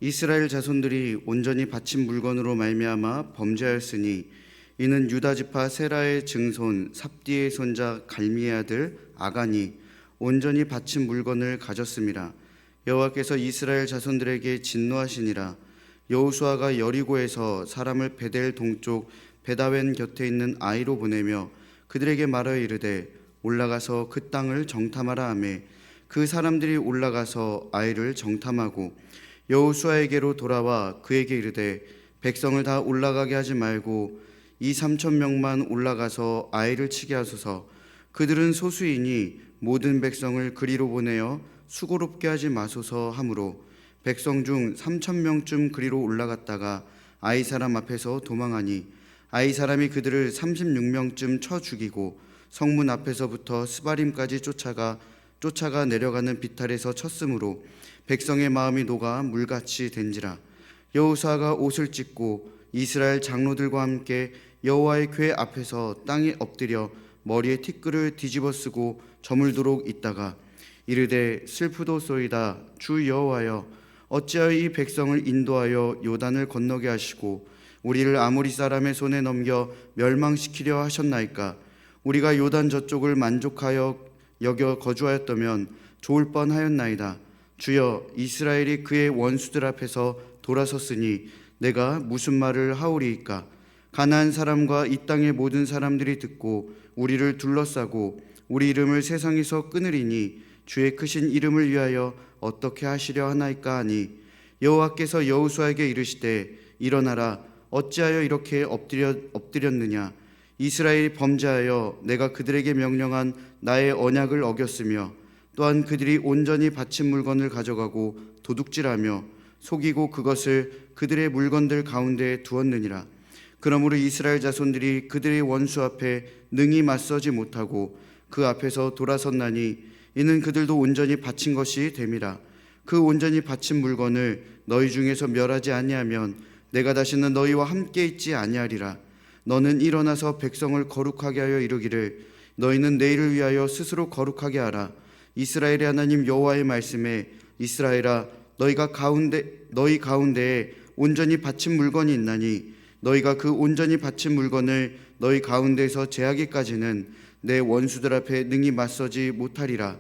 이스라엘 자손들이 온전히 바친 물건으로 말미암아 범죄하였으니 이는 유다 지파 세라의 증손 삽디의 손자 갈미의 아들 아간이 온전히 바친 물건을 가졌음이라. 여호와께서 이스라엘 자손들에게 진노하시니라. 여호수아가 여리고에서 사람을 베델 동쪽 베다웬 곁에 있는 아이로 보내며 그들에게 말하여 이르되 올라가서 그 땅을 정탐하라 하매 그 사람들이 올라가서 아이를 정탐하고 여호수아에게로 돌아와 그에게 이르되 백성을 다 올라가게 하지 말고 2,3,000명만 올라가서 아이를 치게 하소서. 그들은 소수이니 모든 백성을 그리로 보내어 수고롭게 하지 마소서 하므로 백성 중 3,000명쯤 그리로 올라갔다가 아이 사람 앞에서 도망하니 아이 사람이 그들을 36명쯤 쳐 죽이고 성문 앞에서부터 스바림까지 쫓아가 내려가는 비탈에서 쳤으므로 백성의 마음이 녹아 물같이 된지라. 여호수아가 옷을 찢고 이스라엘 장로들과 함께 여호와의 궤 앞에서 땅에 엎드려 머리에 티끌을 뒤집어 쓰고 저물도록 있다가 이르되 슬프도소이다. 주 여호와여, 어찌하여 이 백성을 인도하여 요단을 건너게 하시고 우리를 아모리 사람의 손에 넘겨 멸망시키려 하셨나이까. 우리가 요단 저쪽을 만족하여 여겨 거주하였다면 좋을 뻔하였나이다. 주여, 이스라엘이 그의 원수들 앞에서 돌아섰으니 내가 무슨 말을 하오리이까. 가나안 사람과 이 땅의 모든 사람들이 듣고 우리를 둘러싸고 우리 이름을 세상에서 끊으리니 주의 크신 이름을 위하여 어떻게 하시려 하나이까 하니 여호와께서 여호수아에게 이르시되 일어나라. 어찌하여 이렇게 엎드렸느냐. 이스라엘이 범죄하여 내가 그들에게 명령한 나의 언약을 어겼으며 또한 그들이 온전히 바친 물건을 가져가고 도둑질하며 속이고 그것을 그들의 물건들 가운데 두었느니라. 그러므로 이스라엘 자손들이 그들의 원수 앞에 능히 맞서지 못하고 그 앞에서 돌아섰나니 이는 그들도 온전히 바친 것이 됨이라. 그 온전히 바친 물건을 너희 중에서 멸하지 아니하면 내가 다시는 너희와 함께 있지 아니하리라. 너는 일어나서 백성을 거룩하게 하여 이르기를 너희는 내일을 위하여 스스로 거룩하게 하라. 이스라엘의 하나님 여호와의 말씀에 이스라엘아, 너희 가운데에 온전히 바친 물건이 있나니 너희가 그 온전히 바친 물건을 너희 가운데에서 제하기까지는 내 원수들 앞에 능히 맞서지 못하리라.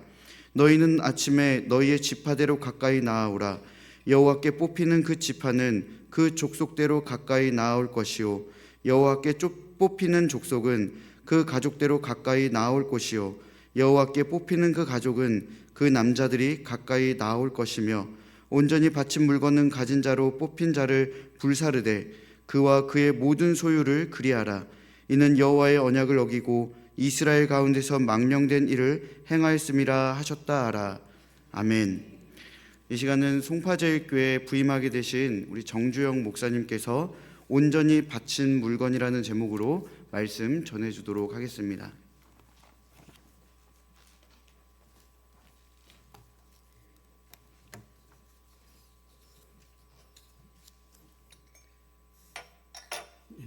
너희는 아침에 너희의 지파대로 가까이 나아오라. 여호와께 뽑히는 그 지파는 그 족속대로 가까이 나아올 것이요 여호와께 뽑히는 족속은 그 가족대로 가까이 나아올 것이요 여호와께 뽑히는 그 가족은 그 남자들이 가까이 나아올 것이며 온전히 바친 물건은 가진 자로 뽑힌 자를 불사르되 그와 그의 모든 소유를 그리하라. 이는 여호와의 언약을 어기고 이스라엘 가운데서 망령된 일을 행하였음이라 하셨다 하라. 아멘. 이 시간은 송파제일교회 부임하게 되신 우리 정주영 목사님께서 온전히 바친 물건이라는 제목으로 말씀 전해주도록 하겠습니다.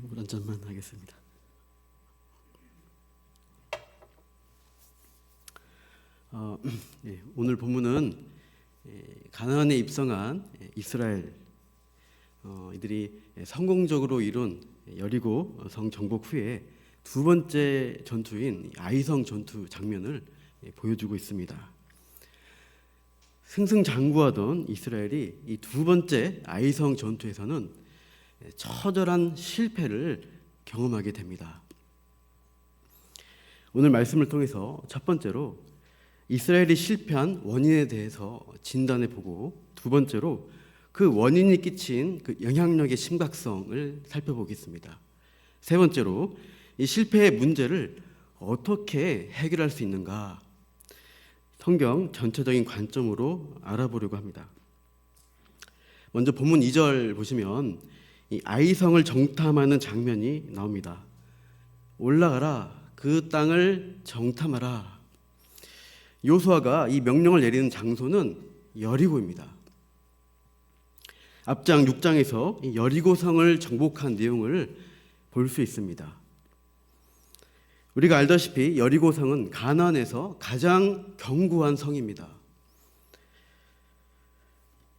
물 한 잔만 하겠습니다. 오늘 본문은 가나안에 입성한 이스라엘 이들이 성공적으로 이룬 여리고 성 정복 후에 두 번째 전투인 아이성 전투 장면을 보여주고 있습니다. 승승장구하던 이스라엘이 이 두 번째 아이성 전투에서는 처절한 실패를 경험하게 됩니다. 오늘 말씀을 통해서 첫 번째로 이스라엘이 실패한 원인에 대해서 진단해 보고 두 번째로 그 원인이 끼친 그 영향력의 심각성을 살펴보겠습니다. 세 번째로 이 실패의 문제를 어떻게 해결할 수 있는가 성경 전체적인 관점으로 알아보려고 합니다. 먼저 본문 2절 보시면 이 아이성을 정탐하는 장면이 나옵니다. 올라가라, 그 땅을 정탐하라. 여호수아가 이 명령을 내리는 장소는 여리고입니다. 앞장 6장에서 여리고성을 정복한 내용을 볼 수 있습니다. 우리가 알다시피 여리고성은 가나안에서 가장 견고한 성입니다.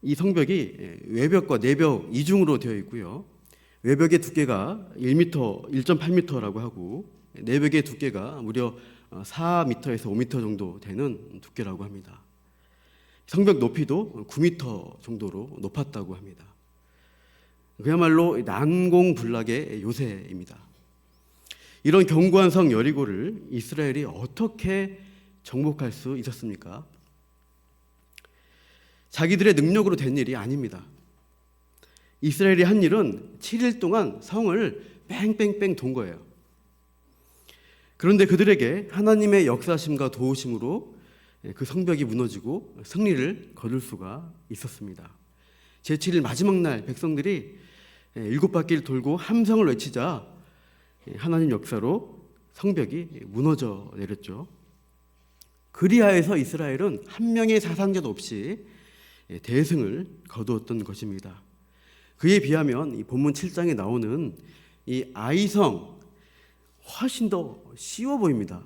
이 성벽이 외벽과 내벽 이중으로 되어 있고요. 외벽의 두께가 1m, 1.8m라고 하고 내벽의 두께가 무려 4m에서 5m 정도 되는 두께라고 합니다. 성벽 높이도 9m 정도로 높았다고 합니다. 그야말로 난공불락의 요새입니다. 이런 견고한 성 여리고를 이스라엘이 어떻게 정복할 수 있었습니까? 자기들의 능력으로 된 일이 아닙니다. 이스라엘이 한 일은 7일 동안 성을 뺑뺑뺑 돈 거예요. 그런데 그들에게 하나님의 역사심과 도우심으로 그 성벽이 무너지고 승리를 거둘 수가 있었습니다. 제7일 마지막 날 백성들이 7바퀴를 돌고 함성을 외치자 하나님 역사로 성벽이 무너져 내렸죠. 그리하여서 이스라엘은 한 명의 사상자도 없이 대승을 거두었던 것입니다. 그에 비하면 이 본문 7장에 나오는 이 아이성 훨씬 더 쉬워 보입니다.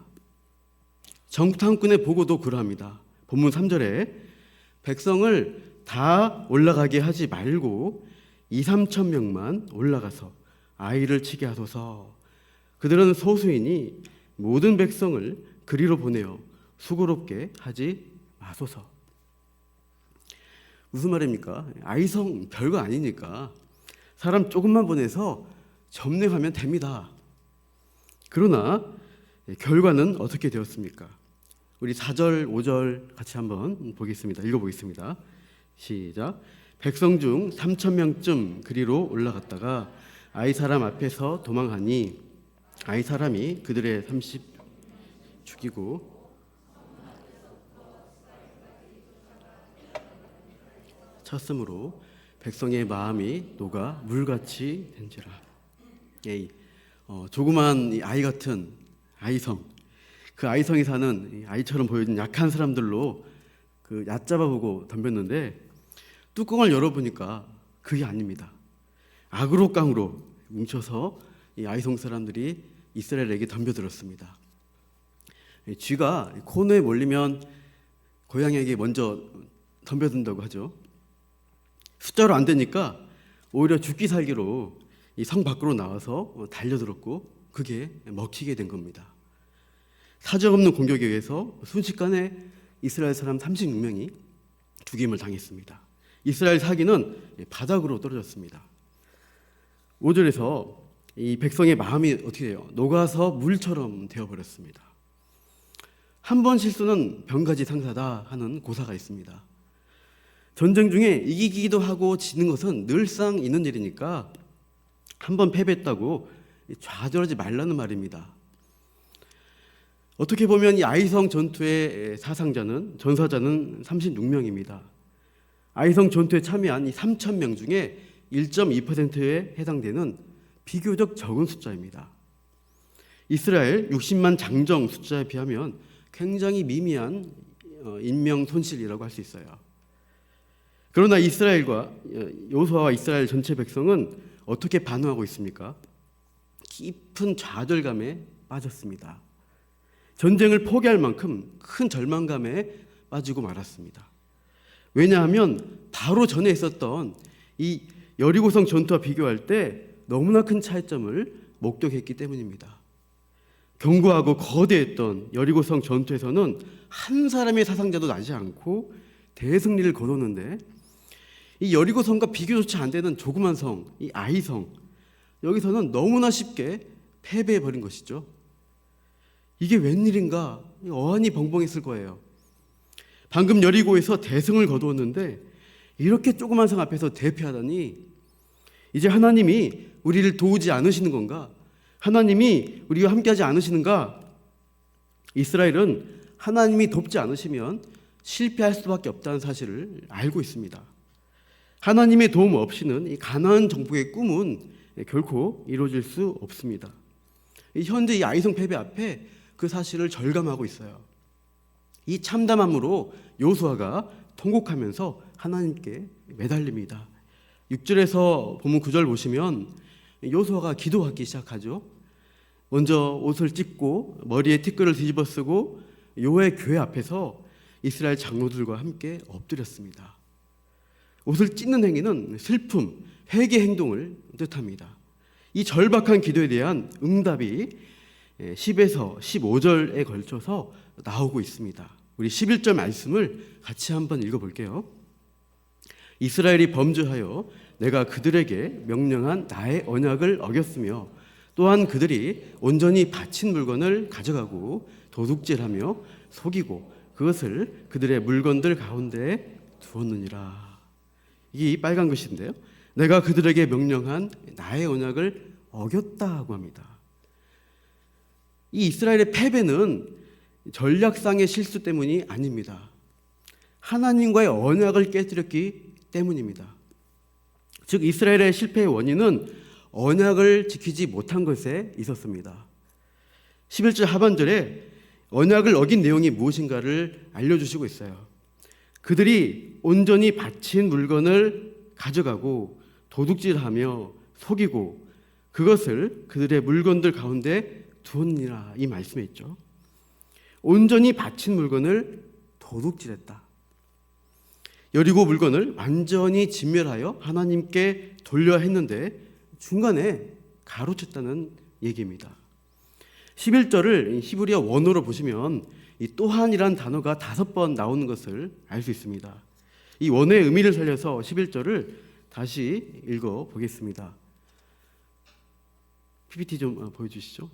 정탐꾼의 보고도 그러합니다. 본문 3절에 백성을 다 올라가게 하지 말고 2-3천 명만 올라가서 아이를 치게 하소서. 그들은 소수이니 모든 백성을 그리로 보내어 수고롭게 하지 마소서. 무슨 말입니까? 아이성 별거 아니니까 사람 조금만 보내서 점령하면 됩니다. 그러나 결과는 어떻게 되었습니까? 우리 4절, 5절 같이 한번 보겠습니다. 읽어보겠습니다. 시작. 백성 중 3천 명쯤 그리로 올라갔다가 아이 사람 앞에서 도망하니 아이 사람이 그들의 30 죽이고 쳤으므로 백성의 마음이 녹아 물같이 된지라. 조그만 이 아이 같은 아이성, 그 아이성에 사는 아이처럼 보이는 약한 사람들로 그 얕잡아 보고 덤볐는데 뚜껑을 열어보니까 그게 아닙니다. 악으로 깡으로 뭉쳐서 이 아이성 사람들이 이스라엘에게 덤벼들었습니다. 쥐가 코너에 몰리면 고양이에게 먼저 덤벼든다고 하죠. 숫자로 안 되니까 오히려 죽기 살기로 이 성 밖으로 나와서 달려들었고 그게 먹히게 된 겁니다. 사정없는 공격에 의해서 순식간에 이스라엘 사람 36명이 죽임을 당했습니다. 이스라엘 사기는 바닥으로 떨어졌습니다. 5절에서 이 백성의 마음이 어떻게 돼요? 녹아서 물처럼 되어버렸습니다. 한 번 실수는 병가지 상사다 하는 고사가 있습니다. 전쟁 중에 이기기도 하고 지는 것은 늘상 있는 일이니까 한 번 패배했다고 좌절하지 말라는 말입니다. 어떻게 보면 이 아이성 전투의 전사자는 36명입니다. 아이성 전투에 참여한 이 3,000명 중에 1.2%에 해당되는 비교적 적은 숫자입니다. 이스라엘 60만 장정 숫자에 비하면 굉장히 미미한 인명 손실이라고 할 수 있어요. 그러나 여호수아와 이스라엘 전체 백성은 어떻게 반응하고 있습니까? 깊은 좌절감에 빠졌습니다. 전쟁을 포기할 만큼 큰 절망감에 빠지고 말았습니다. 왜냐하면 바로 전에 있었던 이 여리고성 전투와 비교할 때 너무나 큰 차이점을 목격했기 때문입니다. 견고하고 거대했던 여리고성 전투에서는 한 사람의 사상자도 나지 않고 대승리를 거뒀는데 이 여리고성과 비교조차 안 되는 조그만 성, 이 아이성, 여기서는 너무나 쉽게 패배해버린 것이죠. 이게 웬일인가 어안이 벙벙했을 거예요. 방금 여리고에서 대승을 거두었는데 이렇게 조그만 성 앞에서 대패하다니 이제 하나님이 우리를 도우지 않으시는 건가? 하나님이 우리와 함께하지 않으시는가? 이스라엘은 하나님이 돕지 않으시면 실패할 수밖에 없다는 사실을 알고 있습니다. 하나님의 도움 없이는 이 가나안 정복의 꿈은 결코 이루어질 수 없습니다. 현재 이 아이성 패배 앞에 그 사실을 절감하고 있어요. 이 참담함으로 여호수아가 통곡하면서 하나님께 매달립니다. 6절에서 본문 9절 보시면 여호수아가 기도하기 시작하죠. 먼저 옷을 찢고 머리에 티끌을 뒤집어 쓰고 여호와의 교회 앞에서 이스라엘 장로들과 함께 엎드렸습니다. 옷을 찢는 행위는 슬픔, 회개 행동을 뜻합니다. 이 절박한 기도에 대한 응답이 10에서 15절에 걸쳐서 나오고 있습니다. 우리 11절 말씀을 같이 한번 읽어볼게요. 이스라엘이 범죄하여 내가 그들에게 명령한 나의 언약을 어겼으며 또한 그들이 온전히 바친 물건을 가져가고 도둑질하며 속이고 그것을 그들의 물건들 가운데 두었느니라. 이게 빨간 글씨인데요. 내가 그들에게 명령한 나의 언약을 어겼다고 합니다. 이 이스라엘의 패배는 전략상의 실수 때문이 아닙니다. 하나님과의 언약을 깨뜨렸기 때문입니다. 즉 이스라엘의 실패의 원인은 언약을 지키지 못한 것에 있었습니다. 11절 하반절에 언약을 어긴 내용이 무엇인가를 알려주시고 있어요. 그들이 온전히 바친 물건을 가져가고 도둑질하며 속이고 그것을 그들의 물건들 가운데 두었니라, 이 말씀에 있죠. 온전히 바친 물건을 도둑질했다. 여리고 물건을 완전히 진멸하여 하나님께 돌려야 했는데 중간에 가로챘다는 얘기입니다. 11절을 히브리어 원어로 보시면 이 또한이란 단어가 5번 나오는 것을 알 수 있습니다. 이 원어의 의미를 살려서 11절을 다시 읽어 보겠습니다. PPT 좀 보여주시죠.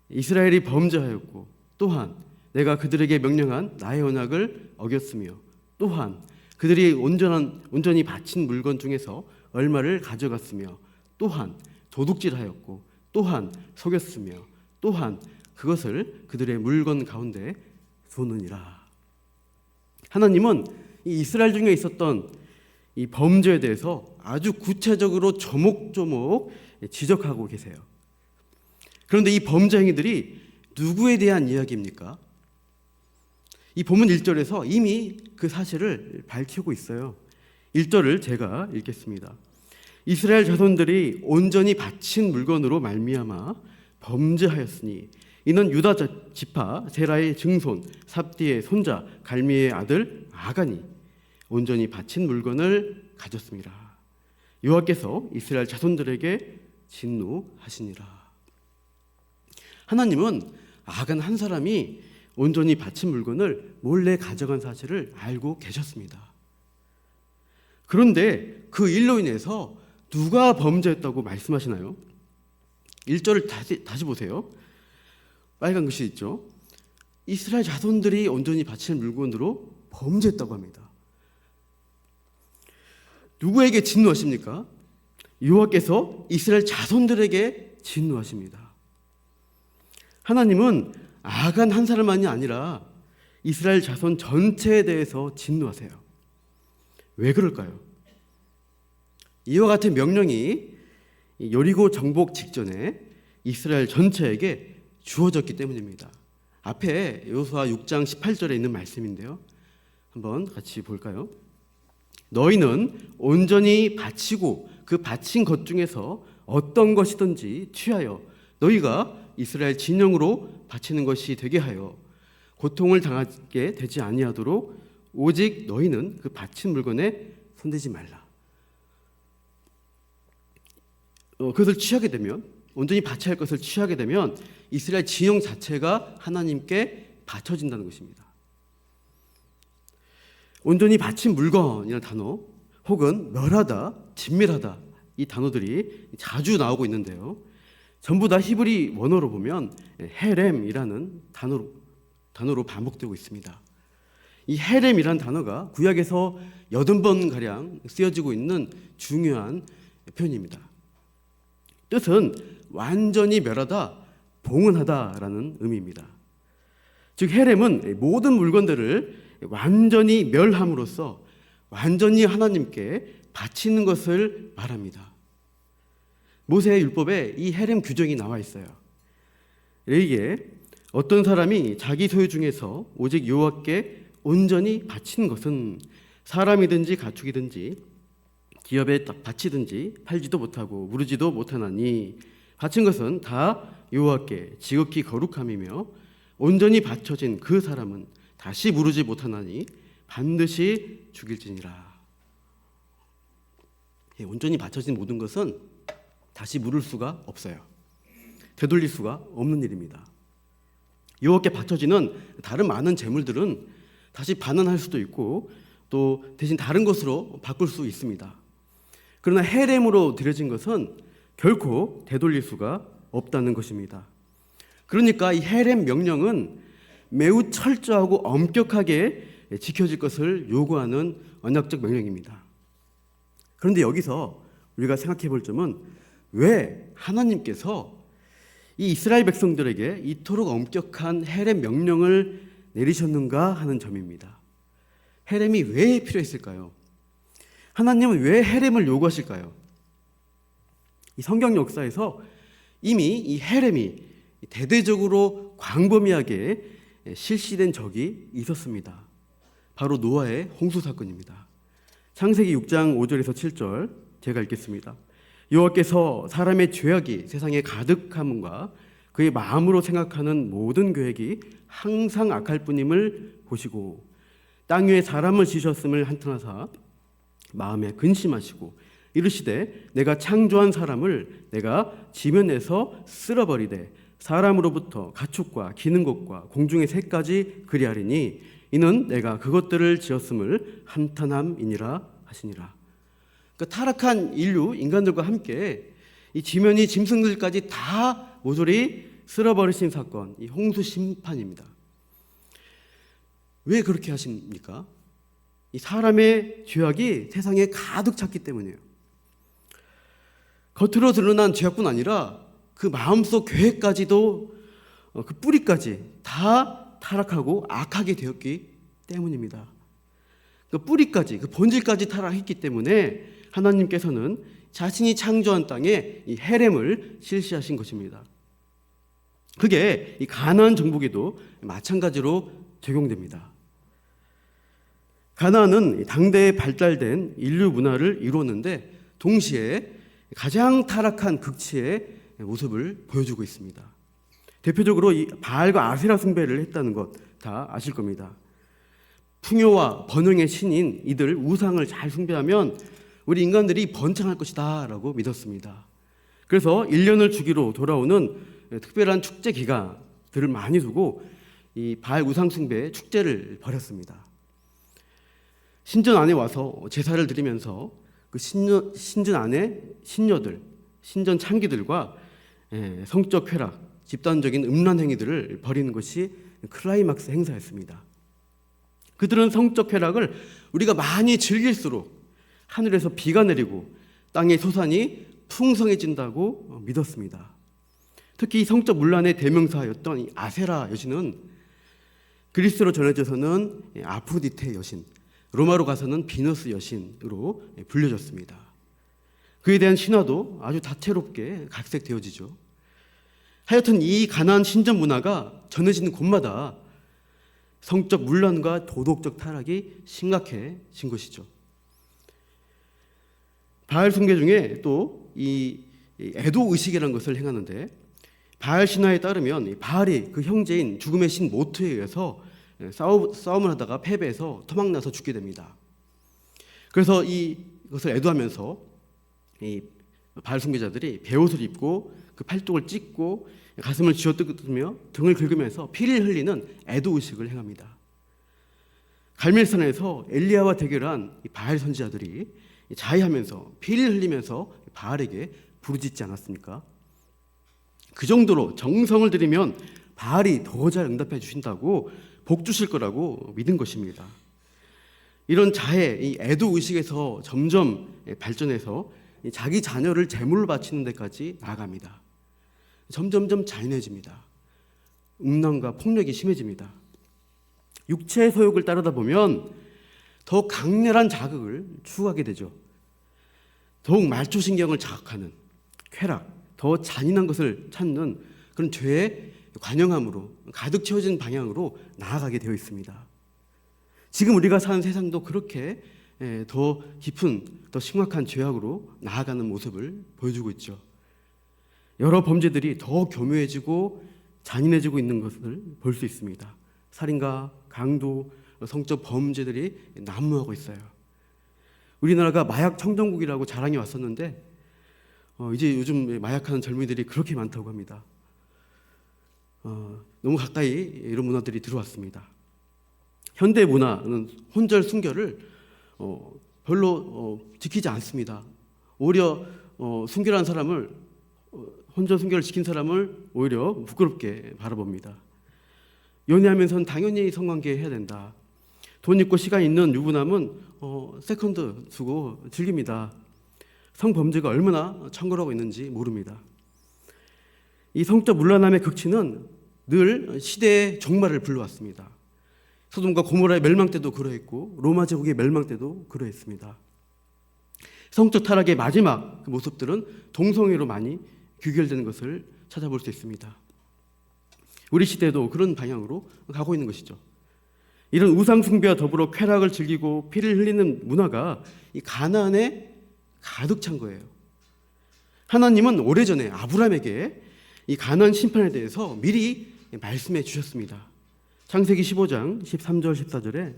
이스라엘이 범죄하였고 또한 내가 그들에게 명령한 나의 언약을 어겼으며 또한 그들이 온전히 바친 물건 중에서 얼마를 가져갔으며 또한 도둑질하였고 또한 속였으며 또한 그것을 그들의 물건 가운데 두느니라. 하나님은 이 이스라엘 중에 있었던 이 범죄에 대해서 아주 구체적으로 조목조목 지적하고 계세요. 그런데 이 범죄 행위들이 누구에 대한 이야기입니까? 이 본문 1절에서 이미 그 사실을 밝히고 있어요. 1절을 제가 읽겠습니다. 이스라엘 자손들이 온전히 바친 물건으로 말미암아 범죄하였으니 이는 유다 지파 세라의 증손 삽디의 손자 갈미의 아들 아간이 온전히 바친 물건을 가졌습니다. 여호와께서 이스라엘 자손들에게 진노하시니라. 하나님은 아간 한 사람이 온전히 바친 물건을 몰래 가져간 사실을 알고 계셨습니다. 그런데 그 일로 인해서 누가 범죄했다고 말씀하시나요? 1절을 다시 보세요. 빨간 글씨 있죠? 이스라엘 자손들이 온전히 바친 물건으로 범죄했다고 합니다. 누구에게 진노하십니까? 여호와께서 이스라엘 자손들에게 진노하십니다. 하나님은 아간 한 사람만이 아니라 이스라엘 자손 전체에 대해서 진노하세요. 왜 그럴까요? 이와 같은 명령이 여리고 정복 직전에 이스라엘 전체에게 주어졌기 때문입니다. 앞에 여호수아 6장 18절에 있는 말씀인데요. 한번 같이 볼까요? 너희는 온전히 바치고 그 바친 것 중에서 어떤 것이든지 취하여 너희가 이스라엘 진영으로 바치는 것이 되게 하여 고통을 당하게 되지 아니하도록 오직 너희는 그 바친 물건에 손대지 말라. 그것을 취하게 되면, 온전히 바쳐야 할 것을 취하게 되면 이스라엘 진영 자체가 하나님께 바쳐진다는 것입니다. 온전히 바친 물건이라는 단어 혹은 멸하다, 진멸하다, 이 단어들이 자주 나오고 있는데요. 전부 다 히브리 원어로 보면 헤렘이라는 단어로 반복되고 있습니다. 이 헤렘이라는 단어가 구약에서 80번가량 쓰여지고 있는 중요한 표현입니다. 뜻은 완전히 멸하다, 봉헌하다라는 의미입니다. 즉 헤렘은 모든 물건들을 완전히 멸함으로써 완전히 하나님께 바치는 것을 말합니다. 모세의 율법에 이 헤렘 규정이 나와 있어요. 이게 어떤 사람이 자기 소유 중에서 오직 여호와께 온전히 바친 것은 사람이든지 가축이든지 기업에 바치든지 팔지도 못하고 무르지도 못하나니 바친 것은 다 여호와께 지극히 거룩함이며 온전히 바쳐진 그 사람은 다시 무르지 못하나니 반드시 죽일지니라. 온전히 바쳐진 모든 것은 다시 물을 수가 없어요. 되돌릴 수가 없는 일입니다. 여호와께 바쳐지는 다른 많은 재물들은 다시 반환할 수도 있고 또 대신 다른 것으로 바꿀 수 있습니다. 그러나 헤렘으로 드려진 것은 결코 되돌릴 수가 없다는 것입니다. 그러니까 이 헤렘 명령은 매우 철저하고 엄격하게 지켜질 것을 요구하는 언약적 명령입니다. 그런데 여기서 우리가 생각해 볼 점은 왜 하나님께서 이 이스라엘 백성들에게 이토록 엄격한 헤렘 명령을 내리셨는가 하는 점입니다. 헤렘이 왜 필요했을까요? 하나님은 왜 헤렘을 요구하실까요? 이 성경 역사에서 이미 이 헤렘이 대대적으로 광범위하게 실시된 적이 있었습니다. 바로 노아의 홍수 사건입니다. 창세기 6장 5절에서 7절 제가 읽겠습니다. 여호와께서 사람의 죄악이 세상에 가득함과 그의 마음으로 생각하는 모든 계획이 항상 악할 뿐임을 보시고 땅 위에 사람을 지으셨음을 한탄하사 마음에 근심하시고 이르시되 내가 창조한 사람을 내가 지면에서 쓸어버리되 사람으로부터 가축과 기는 것과 공중의 새까지 그리하리니 이는 내가 그것들을 지었음을 한탄함이니라 하시니라. 그러니까 타락한 인류 인간들과 함께 이 지면이 짐승들까지 다 모조리 쓸어버리신 사건, 이 홍수 심판입니다. 왜 그렇게 하십니까? 이 사람의 죄악이 세상에 가득 찼기 때문이에요. 겉으로 드러난 죄악뿐 아니라 그 마음속 계획까지도 그 뿌리까지 다 타락하고 악하게 되었기 때문입니다. 그 뿌리까지, 그 본질까지 타락했기 때문에 하나님께서는 자신이 창조한 땅에 이 헤렘을 실시하신 것입니다. 그게 이 가나안 정복에도 마찬가지로 적용됩니다. 가나안은 당대에 발달된 인류 문화를 이루었는데 동시에 가장 타락한 극치의 모습을 보여주고 있습니다. 대표적으로 이 바알과 아세라 숭배를 했다는 것 다 아실 겁니다. 풍요와 번영의 신인 이들 우상을 잘 숭배하면 우리 인간들이 번창할 것이다 라고 믿었습니다. 그래서 1년을 주기로 돌아오는 특별한 축제 기간들을 많이 두고 이 바알 우상 숭배 축제를 벌였습니다. 신전 안에 와서 제사를 드리면서 그 신전 안에 신녀들, 신전 참기들과 성적 쾌락, 집단적인 음란 행위들을 벌이는 것이 클라이막스 행사였습니다. 그들은 성적 쾌락을 우리가 많이 즐길수록 하늘에서 비가 내리고 땅의 소산이 풍성해진다고 믿었습니다. 특히 성적 문란의 대명사였던 이 아세라 여신은 그리스로 전해져서는 아프로디테 여신, 로마로 가서는 비너스 여신으로 불려졌습니다. 그에 대한 신화도 아주 다채롭게 각색되어지죠. 하여튼 이 가나안 신전 문화가 전해지는 곳마다 성적 문란과 도덕적 타락이 심각해진 것이죠. 바알 숭배 중에 또 이 애도 의식이라는 것을 행하는데 바알 신화에 따르면 바알이 그 형제인 죽음의 신 모트에 의해서 싸움을 하다가 패배해서 토막나서 죽게 됩니다. 그래서 이것을 애도하면서 이 바알 숭배자들이 베옷을 입고 그 팔뚝을 찢고 가슴을 쥐어뜯으며 등을 긁으면서 피를 흘리는 애도 의식을 행합니다. 갈멜산에서 엘리야와 대결한 이 바알 선지자들이 자해하면서 피를 흘리면서 바알에게 부르짖지 않았습니까? 그 정도로 정성을 들이면 바알이 더 잘 응답해 주신다고 복 주실 거라고 믿은 것입니다. 이런 자해, 이 애도 의식에서 점점 발전해서 자기 자녀를 제물로 바치는 데까지 나아갑니다. 점점점 잔인해집니다. 음란과 폭력이 심해집니다. 육체의 소욕을 따르다 보면 더 강렬한 자극을 추구하게 되죠. 더욱 말초신경을 자극하는 쾌락, 더 잔인한 것을 찾는 그런 죄의 관영함으로 가득 채워진 방향으로 나아가게 되어 있습니다. 지금 우리가 사는 세상도 그렇게 더 깊은, 더 심각한 죄악으로 나아가는 모습을 보여주고 있죠. 여러 범죄들이 더 교묘해지고 잔인해지고 있는 것을 볼 수 있습니다. 살인과 강도, 성적 범죄들이 난무하고 있어요. 우리나라가 마약 청정국이라고 자랑해 왔었는데 이제 요즘 마약하는 젊은이들이 그렇게 많다고 합니다. 너무 가까이 이런 문화들이 들어왔습니다. 현대 문화는 혼절 순결을 별로 지키지 않습니다. 오히려 순결한 사람을 혼절 순결을 지킨 사람을 오히려 부끄럽게 바라봅니다. 연애하면서는 당연히 성관계 해야 된다. 돈 있고 시간 있는 유부남은 세컨드 두고 즐깁니다. 성범죄가 얼마나 창궐하고 있는지 모릅니다. 이 성적 문란함의 극치는 늘 시대의 종말을 불러왔습니다. 소돔과 고모라의 멸망 때도 그러했고 로마 제국의 멸망 때도 그러했습니다. 성적 타락의 마지막 그 모습들은 동성애로 많이 귀결되는 것을 찾아볼 수 있습니다. 우리 시대도 그런 방향으로 가고 있는 것이죠. 이런 우상 숭배와 더불어 쾌락을 즐기고 피를 흘리는 문화가 이 가나안에 가득 찬 거예요. 하나님은 오래전에 아브라함에게 이 가나안 심판에 대해서 미리 말씀해 주셨습니다. 창세기 15장 13절 14절에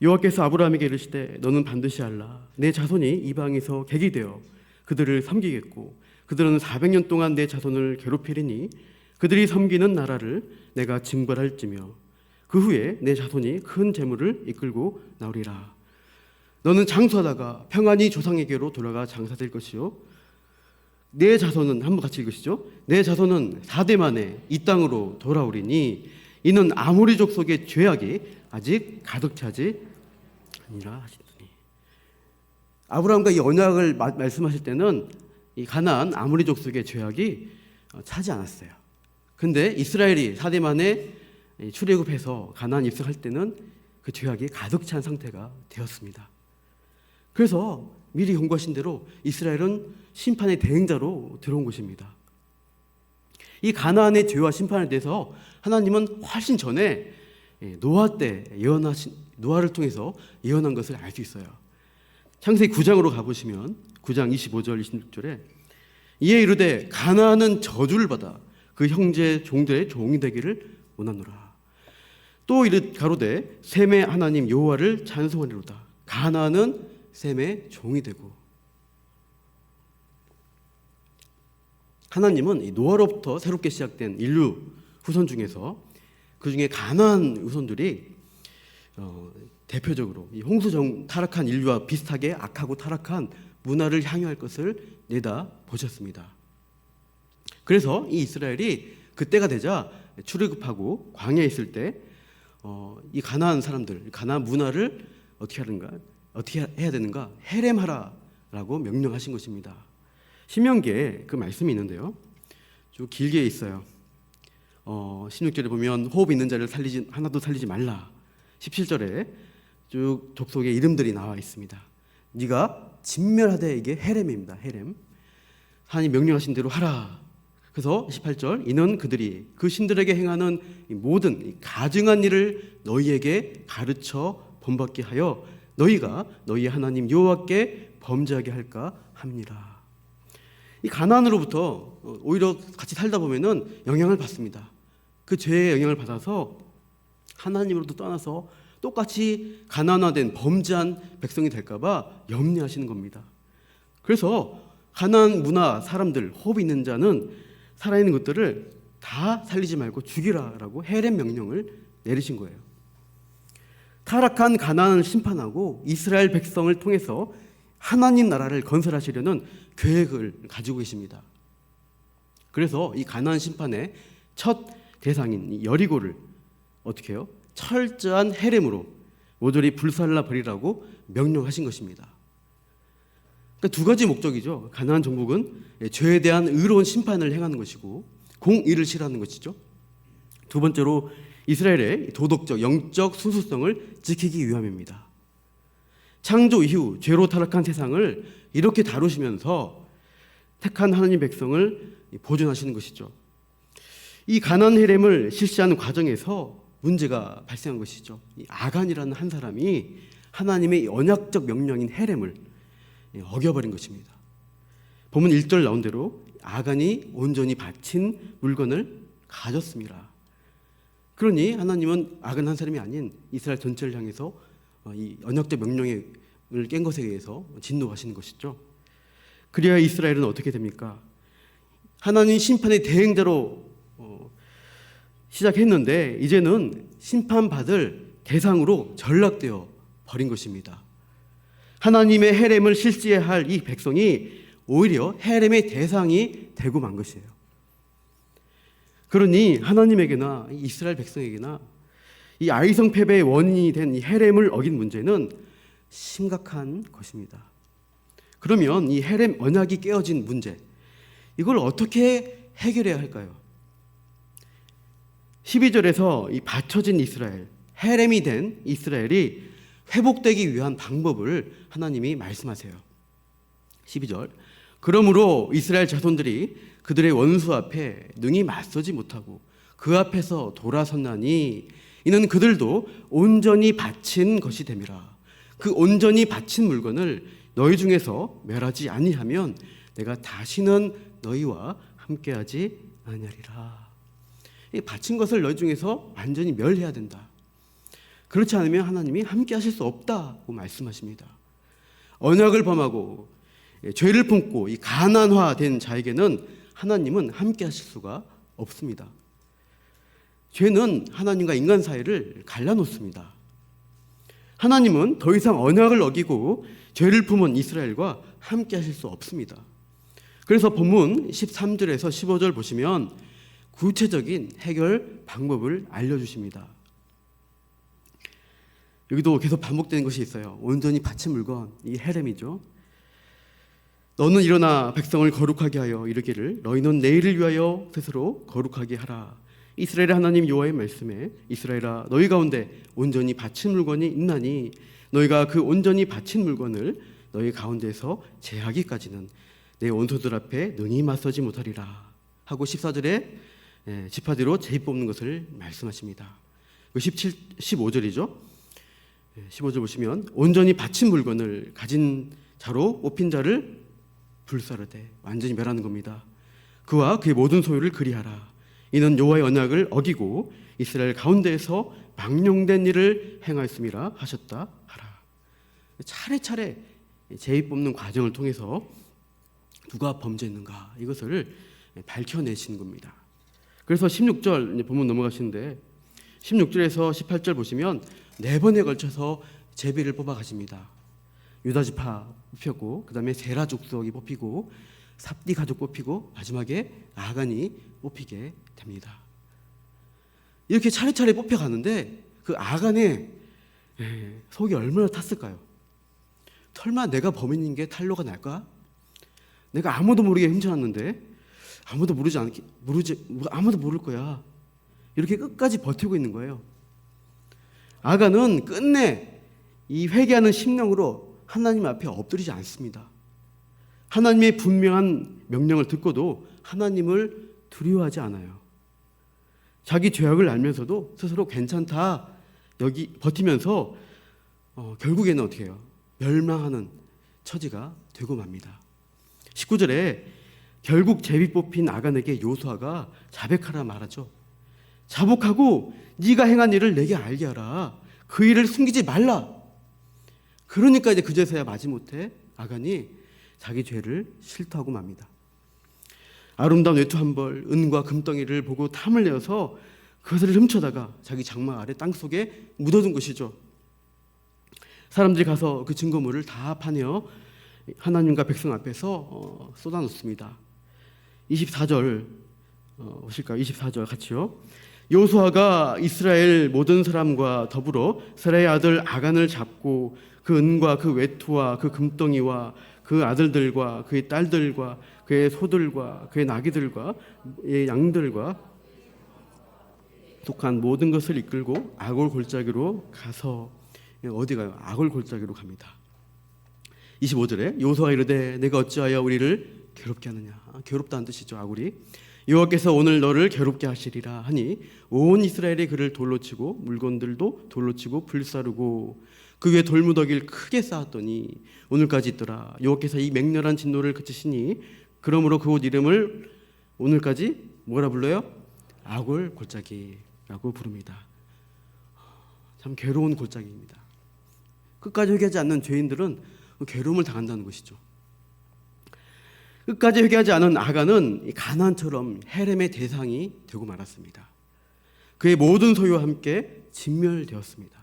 여호와께서 아브라함에게 이르시되 너는 반드시 알라 내 자손이 이방에서 객이 되어 그들을 섬기겠고 그들은 400년 동안 내 자손을 괴롭히리니 그들이 섬기는 나라를 내가 징벌할지며 그 후에 내 자손이 큰 재물을 이끌고 나오리라. 너는 장수하다가 평안히 조상에게로 돌아가 장사될 것이요 내 자손은 한번 같이 읽으시죠. 내 자손은 4대 만에 이 땅으로 돌아오리니 이는 아모리 족속의 죄악이 아직 가득 차지 아니라 하시더니 아브라함과 이 언약을 말씀하실 때는 이 가나안 아모리 족속의 죄악이 차지 않았어요. 근데 이스라엘이 4대 만에 출애굽해서 가나안 입성할 때는 그 죄악이 가득 찬 상태가 되었습니다. 그래서 미리 경고하신 대로 이스라엘은 심판의 대행자로 들어온 것입니다. 이 가나안의 죄와 심판에 대해서 하나님은 훨씬 전에 노아 때 노아를 통해서 예언한 것을 알 수 있어요. 창세기 9장으로 가보시면 9장 25절 26절에 이에 이르되 가나안은 저주를 받아 그 형제 종들의 종이 되기를 원하노라. 또 가로되 셈의 하나님 여호와를 찬송하리로다. 가나안은 셈의 종이 되고 하나님은 이 노아로부터 새롭게 시작된 인류 후손 중에서 그 중에 가나안 후손들이 대표적으로 이 홍수 타락한 인류와 비슷하게 악하고 타락한 문화를 향유할 것을 내다 보셨습니다. 그래서 이 이스라엘이 그때가 되자 출애굽하고 광야에 있을 때 이 가나안 사람들, 가나안 문화를 어떻게 해야 되는가? 헤렘하라라고 명령하신 것입니다. 신명기에 그 말씀이 있는데요. 쭉 길게 있어요. 16절에 보면 호흡 있는 자를 하나도 살리지 말라. 17절에 쭉 족속의 이름들이 나와 있습니다. 네가 진멸하되 이게 헤렘입니다. 헤렘. 하나님 명령하신 대로 하라. 그래서 18절 이는 그들이 그 신들에게 행하는 모든 가증한 일을 너희에게 가르쳐 본받게 하여 너희가 너희 하나님 여호와께 범죄하게 할까 함이니라. 이 가나안으로부터 오히려 같이 살다 보면은 영향을 받습니다. 그 죄의 영향을 받아서 하나님으로부터 떠나서 똑같이 가난화된 범죄한 백성이 될까봐 염려하시는 겁니다. 그래서 가나안 문화 사람들 호흡 있는 자는 살아있는 것들을 다 살리지 말고 죽이라라고 헤렘 명령을 내리신 거예요. 타락한 가나안을 심판하고 이스라엘 백성을 통해서 하나님 나라를 건설하시려는 계획을 가지고 계십니다. 그래서 이 가나안 심판의 첫 대상인 여리고를 어떻게 해요? 철저한 헤렘으로 모조리 불살라 버리라고 명령하신 것입니다. 그러니까 두 가지 목적이죠. 가나안 정복은 죄에 대한 의로운 심판을 행하는 것이고 공의를 실하는 것이죠. 두 번째로 이스라엘의 도덕적, 영적 순수성을 지키기 위함입니다. 창조 이후 죄로 타락한 세상을 이렇게 다루시면서 택한 하나님 백성을 보존하시는 것이죠. 이 가나안 헤렘을 실시하는 과정에서 문제가 발생한 것이죠. 이 아간이라는 한 사람이 하나님의 언약적 명령인 헤렘을 어겨버린 것입니다. 본문 1절 나온 대로 아간이 온전히 바친 물건을 가졌습니다. 그러니 하나님은 아간 한 사람이 아닌 이스라엘 전체를 향해서 이 언약적 명령의 깬 것에 대해서 진노하시는 것이죠. 그래야 이스라엘은 어떻게 됩니까? 하나님 심판의 대행자로 시작했는데 이제는 심판받을 대상으로 전락되어 버린 것입니다. 하나님의 헤렘을 실시해야 할 이 백성이 오히려 헤렘의 대상이 되고 만 것이에요. 그러니 하나님에게나 이스라엘 백성에게나 이 아이성 패배의 원인이 된 이 헤렘을 어긴 문제는 심각한 것입니다. 그러면 이 헤렘 언약이 깨어진 문제, 이걸 어떻게 해결해야 할까요? 12절에서 이 받쳐진 이스라엘, 헤렘이 된 이스라엘이 회복되기 위한 방법을 하나님이 말씀하세요. 12절, 그러므로 이스라엘 자손들이 그들의 원수 앞에 능히 맞서지 못하고 그 앞에서 돌아섰나니 이는 그들도 온전히 바친 것이 됨이라. 그 온전히 바친 물건을 너희 중에서 멸하지 아니하면 내가 다시는 너희와 함께하지 아니하리라. 이 바친 것을 너희 중에서 완전히 멸해야 된다. 그렇지 않으면 하나님이 함께하실 수 없다고 말씀하십니다. 언약을 범하고 죄를 품고 이 가난화된 자에게는 하나님은 함께하실 수가 없습니다. 죄는 하나님과 인간 사이를 갈라놓습니다. 하나님은 더 이상 언약을 어기고 죄를 품은 이스라엘과 함께하실 수 없습니다. 그래서 본문 13절에서 15절 보시면 구체적인 해결 방법을 알려주십니다. 여기도 계속 반복되는 것이 있어요. 온전히 바친 물건, 이 헤렘이죠. 너는 일어나 백성을 거룩하게 하여 이르기를 너희는 내일을 위하여 스스로 거룩하게 하라. 이스라엘의 하나님 여호와의 말씀에 이스라엘아 너희 가운데 온전히 바친 물건이 있나니 너희가 그 온전히 바친 물건을 너희 가운데서 제하기까지는 내 원수들 앞에 능히 맞서지 못하리라 하고 14절에 지파대로 제비 뽑는 것을 말씀하십니다. 15절이죠. 15절 보시면 온전히 바친 물건을 가진 자로 뽑힌 자를 불사르되 완전히 멸하는 겁니다. 그와 그의 모든 소유를 그리하라. 이는 여호와의 언약을 어기고 이스라엘 가운데에서 망령된 일을 행하였음이라 하셨다 하라. 차례차례 제비 뽑는 과정을 통해서 누가 범죄했는가 이것을 밝혀내시는 겁니다. 그래서 16절 본문 넘어가시는데 16절에서 18절 보시면 4번에 걸쳐서 제비를 뽑아 가십니다. 유다 지파 뽑혔고 그 다음에 세라 족속이 뽑히고 삽디 가족 뽑히고 마지막에 아간이 뽑히게 됩니다. 이렇게 차례차례 뽑혀가는데 그 아간의 속이 얼마나 탔을까요? 설마 내가 범인인 게 탄로가 날까? 내가 아무도 모르게 훔쳐놨는데 아무도 아무도 모를 거야. 이렇게 끝까지 버티고 있는 거예요. 아간은 끝내 이 회개하는 심령으로 하나님 앞에 엎드리지 않습니다. 하나님의 분명한 명령을 듣고도 하나님을 두려워하지 않아요. 자기 죄악을 알면서도 스스로 괜찮다 여기 버티면서 결국에는 어떻게 해요? 멸망하는 처지가 되고 맙니다. 19절에 결국 제비 뽑힌 아간에게 요수아가 자백하라 말하죠. 자복하고 네가 행한 일을 내게 알게 하라. 그 일을 숨기지 말라. 그러니까 이제 그제서야 마지못해 아간이 자기 죄를 실토하고 맙니다. 아름다운 외투 한 벌, 은과 금덩이를 보고 탐을 내어서 그것을 훔쳐다가 자기 장막 아래 땅속에 묻어둔 것이죠. 사람들이 가서 그 증거물을 다 파내어 하나님과 백성 앞에서 쏟아놓습니다. 24절 보실까요? 24절 같이요. 요수아가 이스라엘 모든 사람과 더불어 세라의 아들 아간을 잡고 그 은과 그 외투와 그 금덩이와 그 아들들과 그의 딸들과 그의 소들과 그의 나귀들과 그의 양들과 속한 모든 것을 이끌고 아골 골짜기로 가서 어디 가요? 아골 골짜기로 갑니다. 25절에 요수아가 이르되 내가 어찌하여 우리를 괴롭게 하느냐. 괴롭다는 뜻이죠. 아골이. 여호와께서 오늘 너를 괴롭게 하시리라 하니 온 이스라엘이 그를 돌로 치고 물건들도 돌로 치고 불사르고 그 위에 돌무더기를 크게 쌓았더니 오늘까지 있더라. 여호와께서 이 맹렬한 진노를 그치시니 그러므로 그 옷 이름을 오늘까지 뭐라 불러요? 아골 골짜기라고 부릅니다. 참 괴로운 골짜기입니다. 끝까지 회개하지 않는 죄인들은 괴로움을 당한다는 것이죠. 끝까지 회개하지 않은 아간은 가나안처럼 헤렘의 대상이 되고 말았습니다. 그의 모든 소유와 함께 진멸되었습니다.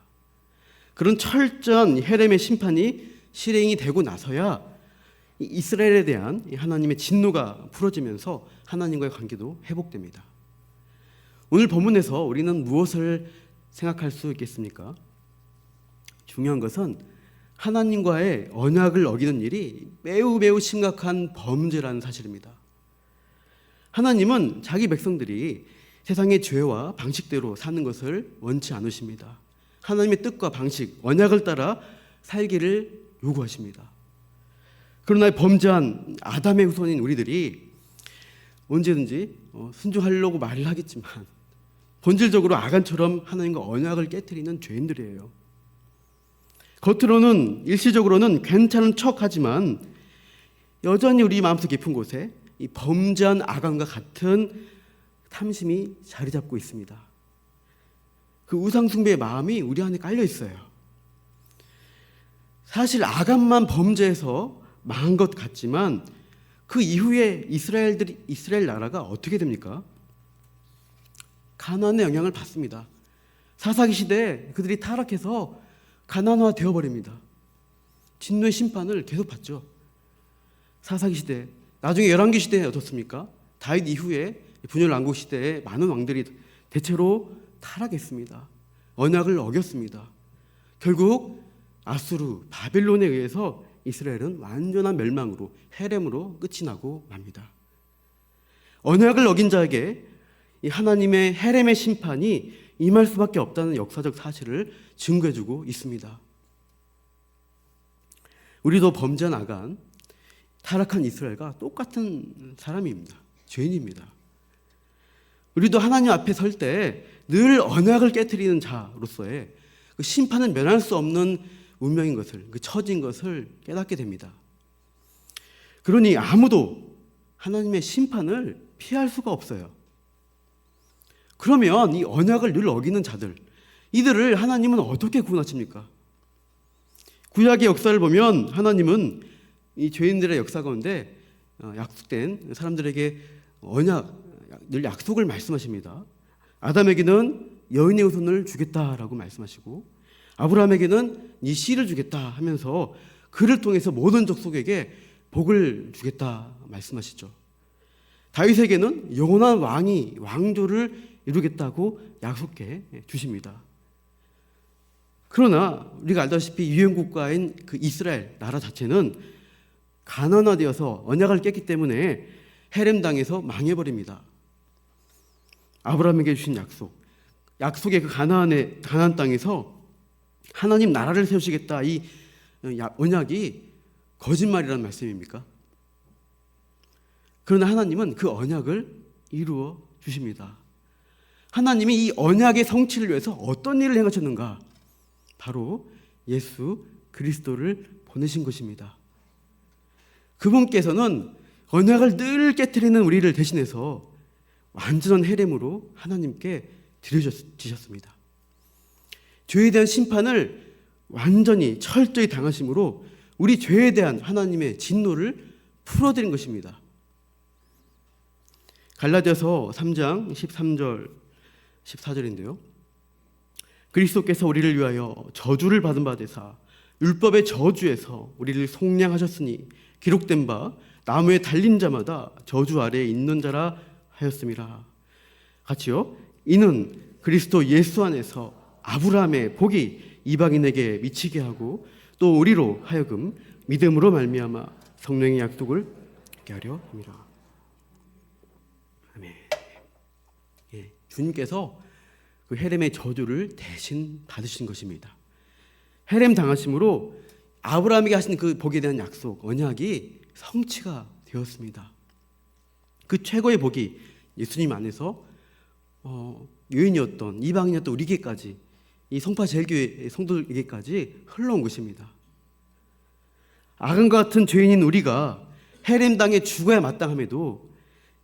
그런 철저한 헤렘의 심판이 실행이 되고 나서야 이스라엘에 대한 하나님의 진노가 풀어지면서 하나님과의 관계도 회복됩니다. 오늘 본문에서 우리는 무엇을 생각할 수 있겠습니까? 중요한 것은 하나님과의 언약을 어기는 일이 매우 심각한 범죄라는 사실입니다. 하나님은 자기 백성들이 세상의 죄와 방식대로 사는 것을 원치 않으십니다. 하나님의 뜻과 방식, 언약을 따라 살기를 요구하십니다. 그러나 범죄한 아담의 후손인 우리들이 언제든지 순종하려고 말을 하겠지만 본질적으로 아간처럼 하나님과 언약을 깨트리는 죄인들이에요. 겉으로는 일시적으로는 괜찮은 척하지만 여전히 우리 마음속 깊은 곳에 이 범죄한 아간과 같은 탐심이 자리 잡고 있습니다. 그 우상숭배의 마음이 우리 안에 깔려 있어요. 사실 아간만 범죄해서 망한 것 같지만 그 이후에 이스라엘 나라가 어떻게 됩니까? 가나안의 영향을 받습니다. 사사기 시대에 그들이 타락해서 가나안화 되어버립니다. 진노의 심판을 계속 받죠. 사사기 시대, 나중에 열왕기 시대에 어떻습니까? 다윗 이후에 분열 왕국 시대에 많은 왕들이 대체로 타락했습니다. 언약을 어겼습니다. 결국 아수르, 바빌론에 의해서 이스라엘은 완전한 멸망으로, 헤렘으로 끝이 나고 맙니다. 언약을 어긴 자에게 이 하나님의 헤렘의 심판이 임할 수밖에 없다는 역사적 사실을 증거해주고 있습니다. 우리도 범죄한 아간, 타락한 이스라엘과 똑같은 사람입니다. 죄인입니다. 우리도 하나님 앞에 설 때 늘 언약을 깨트리는 자로서의 그 심판은 면할 수 없는 운명인 것을, 그 처진 것을 깨닫게 됩니다. 그러니 아무도 하나님의 심판을 피할 수가 없어요. 그러면 이 언약을 늘 어기는 자들, 이들을 하나님은 어떻게 구원하십니까? 구약의 역사를 보면 하나님은 이 죄인들의 역사 가운데 약속된 사람들에게 늘 약속을 말씀하십니다. 아담에게는 여인의 후손을 주겠다라고 말씀하시고 아브라함에게는 네 씨를 주겠다 하면서 그를 통해서 모든 족속에게 복을 주겠다 말씀하시죠. 다윗에게는 영원한 왕조를 이루겠다고 약속해 주십니다. 그러나 우리가 알다시피 유행국가인 그 이스라엘 나라 자체는 가난화되어서 언약을 깼기 때문에 헤렘 당해서 망해버립니다. 아브라함에게 주신 약속의 그 가나안 땅에서 하나님 나라를 세우시겠다, 이 언약이 거짓말이라는 말씀입니까? 그러나 하나님은 그 언약을 이루어 주십니다. 하나님이 이 언약의 성취를 위해서 어떤 일을 행하셨는가? 바로 예수 그리스도를 보내신 것입니다. 그분께서는 언약을 늘 깨트리는 우리를 대신해서 완전한 헤렘으로 하나님께 드려지셨습니다. 죄에 대한 심판을 완전히 철저히 당하심으로 우리 죄에 대한 하나님의 진노를 풀어드린 것입니다. 갈라디아서 3장 13절 14절인데요. 그리스도께서 우리를 위하여 저주를 받은 바 되사 율법의 저주에서 우리를 속량하셨으니 기록된 바 나무에 달린 자마다 저주 아래에 있는 자라 하였음이라. 같이요. 이는 그리스도 예수 안에서 아브라함의 복이 이방인에게 미치게 하고 또 우리로 하여금 믿음으로 말미암아 성령의 약속을 얻게 하려 함이라. 아멘. 예, 주님께서 그 헤렘의 저주를 대신 받으신 것입니다. 헤렘 당하심으로 아브라함에게 하신 그 복에 대한 약속, 언약이 성취가 되었습니다. 그 최고의 복이 예수님 안에서 유인이었던 이방인이었던 우리에게까지, 이 성파 제일교회 성도에게까지 흘러온 것입니다. 아간과 같은 죄인인 우리가 헤렘 당에 죽어야 마땅함에도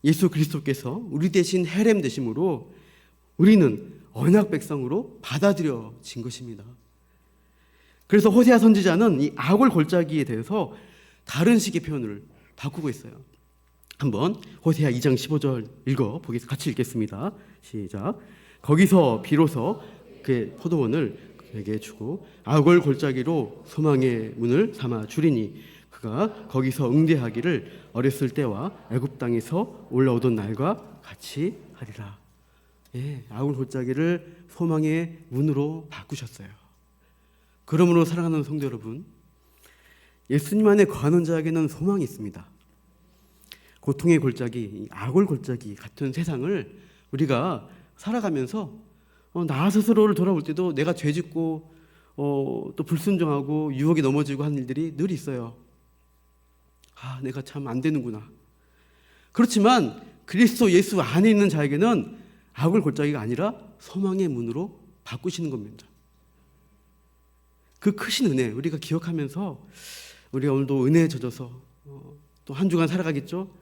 예수 그리스도께서 우리 대신 헤렘 되심으로 우리는 언약 백성으로 받아들여진 것입니다. 그래서 호세아 선지자는 이 악을 골짜기에 대해서 다른 식의 표현을 바꾸고 있어요. 한번 호세아 2장 15절 같이 읽겠습니다. 시작. 거기서 비로소 그의 포도원을 그에게 주고 악을 골짜기로 소망의 문을 삼아 주리니 그가 거기서 응대하기를 어렸을 때와 애굽 땅에서 올라오던 날과 같이 하리라. 예, 악을 골짜기를 소망의 문으로 바꾸셨어요. 그러므로 사랑하는 성도 여러분, 예수님 안에 거하는 자에게는 소망이 있습니다. 고통의 골짜기, 악을 골짜기 같은 세상을 우리가 살아가면서 나 스스로를 돌아볼 때도 내가 죄짓고 또 불순종하고 유혹에 넘어지고 하는 일들이 늘 있어요. 아, 내가 참 안 되는구나. 그렇지만 그리스도 예수 안에 있는 자에게는 악을 골짜기가 아니라 소망의 문으로 바꾸시는 겁니다. 그 크신 은혜 우리가 기억하면서 우리가 오늘도 은혜에 젖어서 또 한 주간 살아가겠죠.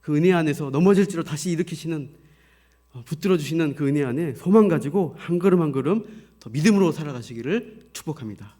그 은혜 안에서 넘어질지로 다시 일으키시는 붙들어 주시는 그 은혜 안에 소망 가지고 한 걸음 한 걸음 더 믿음으로 살아가시기를 축복합니다.